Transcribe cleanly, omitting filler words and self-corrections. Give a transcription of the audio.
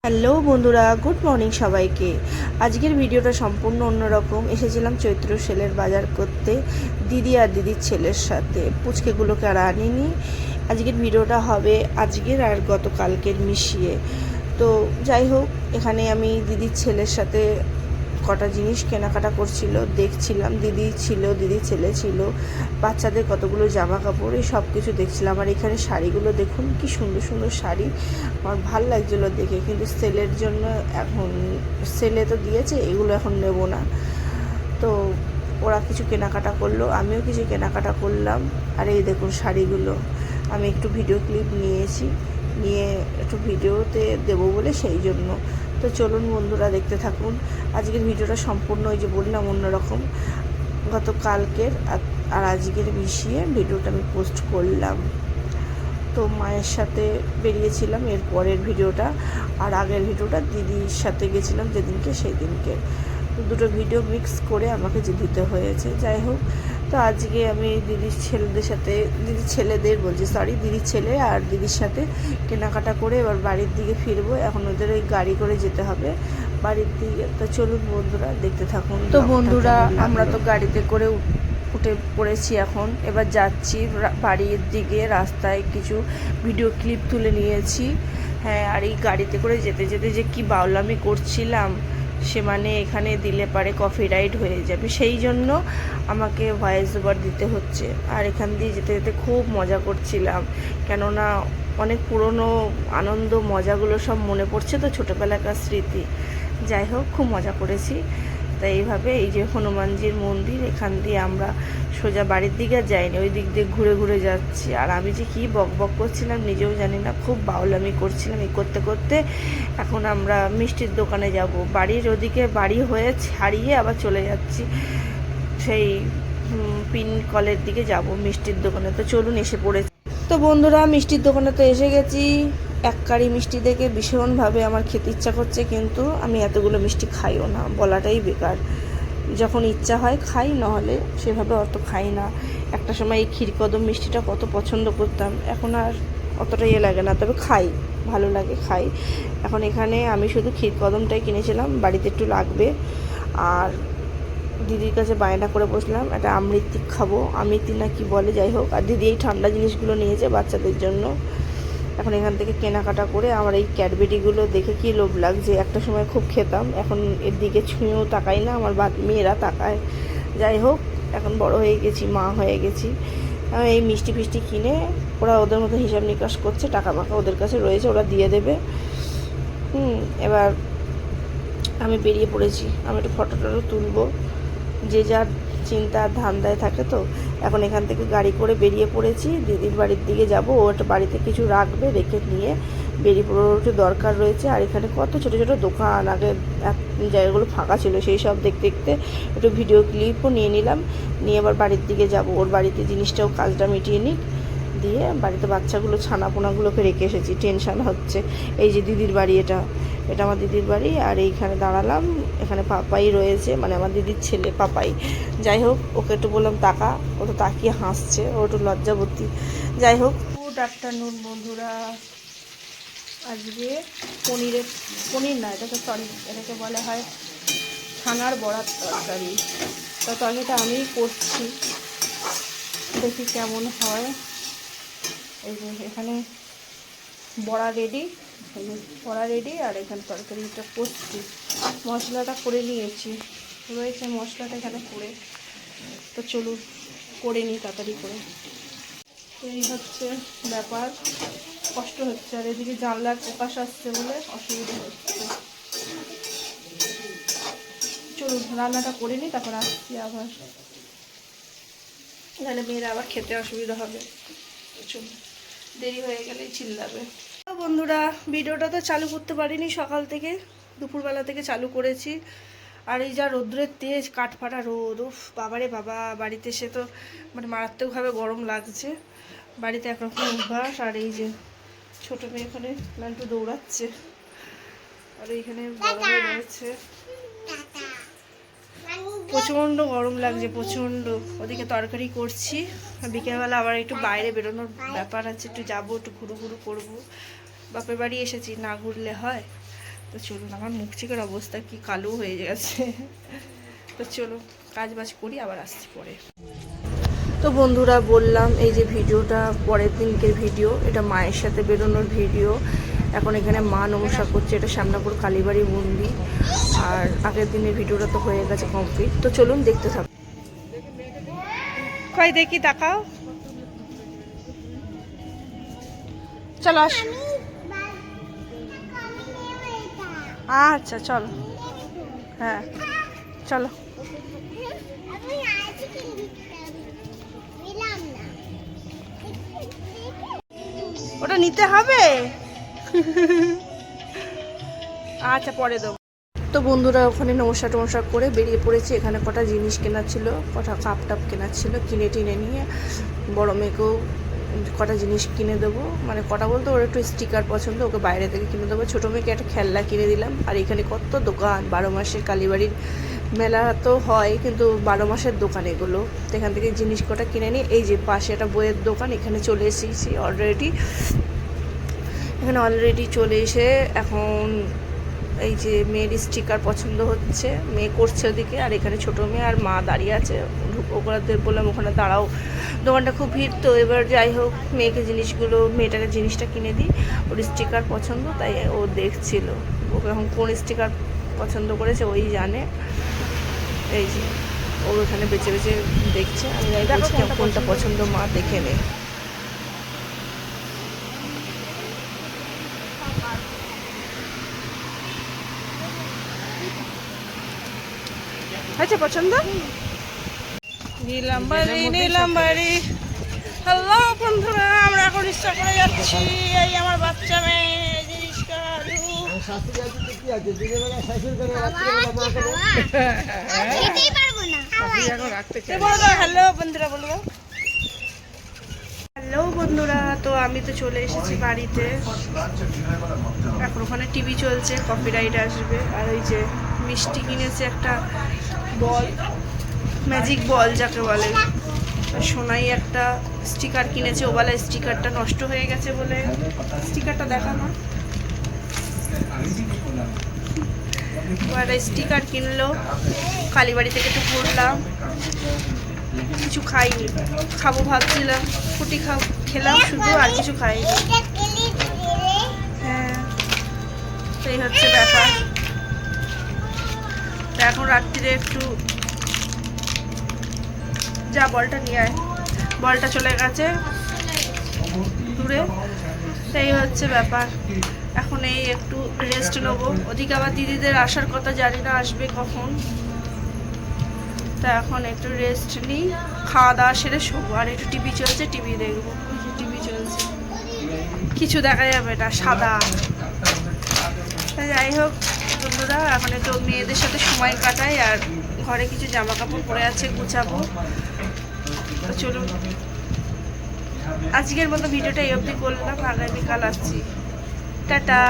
Hello বন্ধুরা, good morning সবাইকে। আজকের ভিডিওটা সম্পূর্ণ অন্যরকম। এসেছিলাম চৈত্র সেলের বাজার করতে দিদি আর দিদির ছেলের সাথে। পুচকেগুলোকে আর আনিনি। আজকের ভিডিওটা হবে আজকের আর গতকালকের মিশিয়ে। তো যাই হোক, এখানে আমি দিদির ছেলের সাথে কটা জিনিস কেনাকাটা করছিল, দেখছিলাম। দিদি ছিল, দিদির ছেলে ছিল, বাচ্চাদের কতগুলো জামা কাপড়, এই সব কিছু দেখছিলাম। আর এখানে শাড়িগুলো দেখুন, কি সুন্দর সুন্দর শাড়ি। আমার ভাল লাগছিলো দেখে, কিন্তু সেলের জন্য এখন সেলে তো দিয়েছে, এগুলো এখন নেব না। তো ওরা কিছু কেনাকাটা করলো, আমিও কিছু কেনাকাটা করলাম। আর এই দেখুন শাড়িগুলো, আমি একটু ভিডিও ক্লিপ নিয়েছি, নিয়ে একটু ভিডিওতে দেবো বলে, সেই জন্য। তো চলুন বন্ধুরা, দেখতে থাকুন। আজকের ভিডিওটা সম্পূর্ণ ওই যে বললাম অন্যরকম, গতকালকের আর আজকের মিশিয়ে ভিডিওটা আমি পোস্ট করলাম। তো মায়ের সাথে বেরিয়েছিলাম, এর পরের ভিডিওটা। আর আগের ভিডিওটা দিদির সাথে গেছিলাম যেদিনকে, সেই দিনকে। দুটো ভিডিও মিক্স করে আমাকে যে দিতে হয়েছে। যাই হোক, তো আজকে আমি দিদির ছেলেদের সাথে, দিদির ছেলেদের বলছি, সরি, দিদির ছেলে আর দিদির সাথে কেনাকাটা করে এবার বাড়ির দিকে ফিরবো। এখন ওদের ওই গাড়ি করে যেতে হবে বাড়ির দিকে। তো চলুন বন্ধুরা, দেখতে থাকুন। তো বন্ধুরা, আমরা তো গাড়িতে করে উঠে পড়েছি এখন। এবার যাচ্ছি বাড়ির দিকে। রাস্তায় কিছু ভিডিও ক্লিপ তুলে নিয়েছি। হ্যাঁ, আর এই গাড়িতে করে যেতে যেতে যে কি বাউলামি করছিলাম, সে মানে এখানে দিলে পারে কপিরাইট হয়ে যাবে, সেই জন্য আমাকে ভয়েস ওভার দিতে হচ্ছে। আর এখান দিয়ে যেতে যেতে খুব মজা করছিলাম, কেননা অনেক পুরনো আনন্দ মজাগুলো সব মনে পড়ছে, তো ছোটোবেলাকার স্মৃতি। যাই হোক, খুব মজা করেছি। তাই এইভাবে, এই যে হনুমানজির মন্দির, এখান দিয়ে আমরা সোজা বাড়ির দিকে যাইনি, ওই দিক দিয়ে ঘুরে ঘুরে যাচ্ছি। আর আমি যে কী বক বক করছিলাম নিজেও জানি না, খুব বাউলামি করছিলাম। এই করতে করতে এখন আমরা মিষ্টির দোকানে যাব। বাড়ির ওদিকে বাড়ি হয়ে ছাড়িয়ে আবার চলে যাচ্ছি সেই পিন কলের দিকে যাব মিষ্টির দোকানে। তো চলুন, এসে পড়েছি। তো বন্ধুরা, মিষ্টির দোকানে তো এসে গেছি। এক কারি মিষ্টি দেখে ভীষণভাবে আমার খেতে ইচ্ছা করছে, কিন্তু আমি এতগুলো মিষ্টি খাইও না, বলাটাই বেকার। যখন ইচ্ছা হয় খাই, নাহলে সেভাবে অত খাই না। একটা সময় এই ক্ষীরকদম মিষ্টিটা কত পছন্দ করতাম, এখন আর অতটা ইয়ে লাগে না, তবে খাই, ভালো লাগে, খাই। এখন এখানে আমি শুধু ক্ষীরকদমটাই কিনেছিলাম, বাড়িতে একটু লাগবে। আর দিদির কাছে বায়না করে বসলাম, একটা আমৃতি খাবো, আমৃতি না কি বলে, যাই হোক। আর দিদি এই ঠান্ডা জিনিসগুলো নিয়েছে বাচ্চাদের জন্য। এখন এখান থেকে কেনাকাটা করে আমার এই ক্যাডবেরিগুলো দেখে কি লোভ লাগছে। একটা সময় খুব খেতাম, এখন এর দিকে ছুঁয়েও তাকাই না, আমার মেয়েরা তাকায়। যাই হোক, এখন বড় হয়ে গেছি, মা হয়ে গেছি। এই মিষ্টি ফিষ্টি কিনে ওরা ওদের মতো হিসাব নিকাশ করছে, টাকা মাকা ওদের কাছে রয়েছে, ওরা দিয়ে দেবে। এবার আমি বেরিয়ে পড়েছি, আমি একটু ফটো টটো তুলবো, যে যার চিন্তা ধান্দায় থাকে। তো এখন এখান থেকে গাড়ি করে বেরিয়ে পড়েছি, দিদির বাড়ির দিকে যাব। ও একটা বাড়িতে কিছু রাখবে, রেখে নিয়ে বেরিয়ে পড়ার একটু দরকার রয়েছে। আর এখানে কত ছোটো ছোটো দোকান, আগে জায়গাগুলো ফাঁকা ছিল, সেই সব দেখতে দেখতে একটু ভিডিও ক্লিপও নিয়ে নিলাম। নিয়ে এবার বাড়ির দিকে যাব, ওর বাড়িতে জিনিসটাও কাজটা মিটিয়ে নিই। দিয়ে বাড়িতে বাচ্চাগুলো ছানাপোনাগুলোকে রেখে এসেছি, টেনশান হচ্ছে। এই যে দিদির বাড়ি, এটা আমার দিদির বাড়ি। আর এইখানে দাঁড়ালাম, এখানে পাপাই রয়েছে, মানে আমার দিদির ছেলে পাপাই। যাই হোক, ওকে একটু বললাম তাকা, ও তো তাকিয়ে হাসছে, ও একটু লজ্জাবতী। যাই হোক, গুড আফটারনুন বন্ধুরা। আজকে পনির না, এটাকে সরি, এটাকে বলা হয় ছানার বড়ার তরকারি। তো তরকারিটা আমিই করছি, দেখি কেমন হয়। এই যে এখানে বড়া রেডি, আর এখানে তরকারিটা করছি, মশলাটা করে নিয়েছি, রয়েছে মশলাটা এখানে করে। তো চলুন করে নিই তাড়াতাড়ি করে। এই হচ্ছে ব্যাপার, কষ্ট হচ্ছে। আর এদিকে জানলার প্রকাশ আসছে বলে অসুবিধা হচ্ছে। চলুন রান্নাটা করে নিই, তারপর আসছি আবার, তাহলে মেয়েরা আবার খেতে অসুবিধা হবে। চলুন, দেরি হয়ে গেলেই চিল্লাবে। বন্ধুরা, ভিডিওটা তো চালু করতে পারিনি সকাল থেকে, দুপুরবেলা থেকে চালু করেছি। আর এই যা রোদ্রের তেজ, কাঠফাটা রোদ, উফ বাবারে বাবা, বাড়িতে এসে তো মানে মারাত্মকভাবে গরম লাগছে। বাড়িতে একরকম অভ্যাস। আর এই যে ছোটো মেয়ে এখানে লান্টু দৌড়াচ্ছে, আর এইখানে বড় মেয়ে রয়েছে। প্রচণ্ড গরম লাগছে, প্রচণ্ড। ওদিকে তরকারি করছি, বিকেলবেলা আবার একটু বাইরে বেরোনোর ব্যাপার আছে, একটু যাবো, একটু ঘুরু ঘুরু করবো। বাপের বাড়ি এসেছি, না ঘুরলে হয়। তো চলুন, আমার মুখ চিকের অবস্থা কি কালো হয়ে গেছে। তো চলো কাজ বাজ করি, আবার আসছি পরে। তো বন্ধুরা বললাম এই যে ভিডিওটা পরের দিনকের ভিডিও, এটা মায়ের সাথে বেরোনোর ভিডিও। এখন এখানে মা নমস্কার করছে, এটা শ্যামলাপুর কালীবাড়ি মন্দির। আর আগের দিনের ভিডিওটা তো হয়ে গেছে কমপ্লিট। তো চলুন দেখতে থাকো। কই দেখি তাকাও, চলো আস। আচ্ছা চলো, হ্যাঁ চলো। ওটা নিতে হবে, আচ্ছা পরে দেবো। তো বন্ধুরা ওখানে নমস্কার টমস্কার করে বেরিয়ে পড়েছি। এখানে কটা জিনিস কেনার ছিল, কটা কাপ টাপ কেনার ছিল, কিনে টিনে নিয়ে বড় মেয়েকেও কটা জিনিস কিনে দেবো। মানে কটা বলতে ওর একটু স্টিকার পছন্দ, ওকে বাইরে থেকে কিনে দেবো। ছোটো মেয়েকে একটা খেলনা কিনে দিলাম। আর এখানে কত দোকান, 12 মাসের কালীবাড়ির মেলা তো হয়, কিন্তু 12 মাসের দোকান এগুলো। তো এখান থেকে জিনিস কটা কিনে নিই। এই যে পাশে একটা বইয়ের দোকান, এখানে চলে এসেছি অলরেডি। এখানে অলরেডি চলে এসে এখন এই যে মেয়ের স্টিকার পছন্দ হচ্ছে, মেয়ে করছে ওদিকে। আর এখানে ছোটো মেয়ে আর মা দাঁড়িয়ে আছে। ওদের বললাম ওখানে দাঁড়াও, দোকানটা খুব ভিড়। তো এবার যাই হোক মেয়েকে জিনিসগুলো, মেয়েটাকে জিনিসটা কিনে দিই। ওর স্টিকার পছন্দ, তাই ও দেখছিল ওকে এখন কোন স্টিকার পছন্দ করেছে ওই জানে। এই যে ও এখানে বেছে বেছে দেখছে। আমি বলছি কোনটা পছন্দ মা দেখে নে। হয়েছে পছন্দ? নিলাম বাড়ি। হ্যালো বন্ধুরা, আমরা এখন ইচ্ছা করে যাচ্ছি। এই আমার বাচ্চা মেয়ে হ্যালো বন্ধুরা, বলবো হ্যালো বন্ধুরা। তো আমি তো চলে এসেছি বাড়িতে। এখন ওখানে টিভি চলছে, কপিরাইট আসবে। আর ওই যে মিষ্টি কিনেছে একটা বল, ম্যাজিক বল যাকে বলে। সোনাই একটা স্টিকার কিনেছে, ও বলে স্টিকারটা নষ্ট হয়ে গেছে বলে। স্টিকারটা দেখানো, স্টিকার কিনলো। কালীবাড়ি থেকে একটু ঘুরলাম, কিছু খাইনি, খাবো ভাবছিলাম। ফুটি খেলাম শুধু, আর কিছু খাইনি। হ্যাঁ সেই হচ্ছে ব্যাপার। এখন রাত্রিরে একটু যা বলটা নিয়ে আয়, বলটা চলে গেছে দূরে। সেই হচ্ছে ব্যাপার। এখন এই একটু রেস্ট নেবো। ওদিকে আবার দিদিদের আসার কথা, জানি না আসবে কখন। তা এখন একটু রেস্ট নিই, খাওয়া দাওয়া সেরে শোবো। আর একটু টিভি চলছে, টিভি দেখবো। টিভি চলছে, কিছু দেখা যাবে না, সাদা। যাই হোক বন্ধুরা, এখন একটু মেয়েদের সাথে সময় কাটাই। আর ঘরে কিছু জামা কাপড় পরে আছে, গুছাবো। তো চলুন আজকের মতো ভিডিওটা এই অবধি করলাম। আগামীকাল আসছি, টাটা।